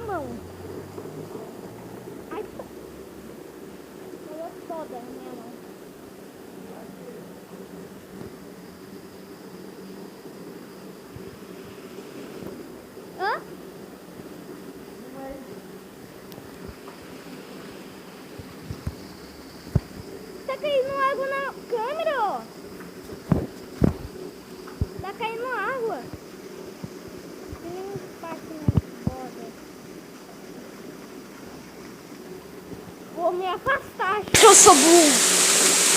mão. Ai, molhou toda a minha mão. Hã? Tá caindo água na câmera, ó. Tá caindo água. Tem um espaço na borda. Vou me afastar. Eu sou burro.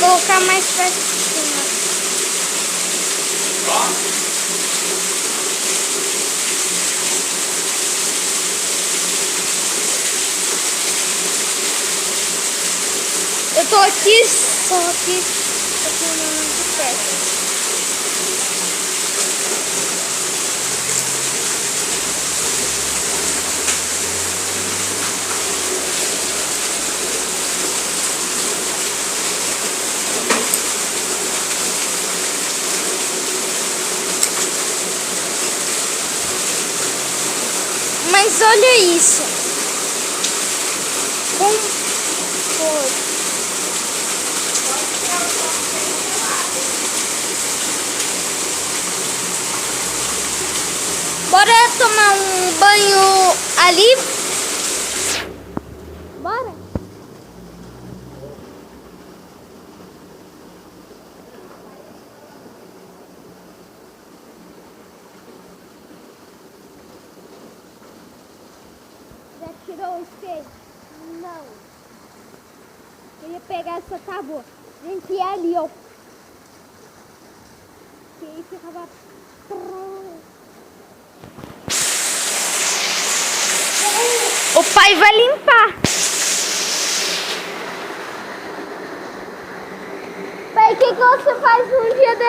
Vou colocar mais perto de cima. Eu tô aqui, só que tô filmando de perto. Mas olha isso. Como foi? Bora tomar um banho ali? Bora? Já tirou o skate? Não. Eu ia pegar essa tábua. Gente, ia ali, ó. Que aí ficava... O pai vai limpar. Pai, o que você faz um dia desse?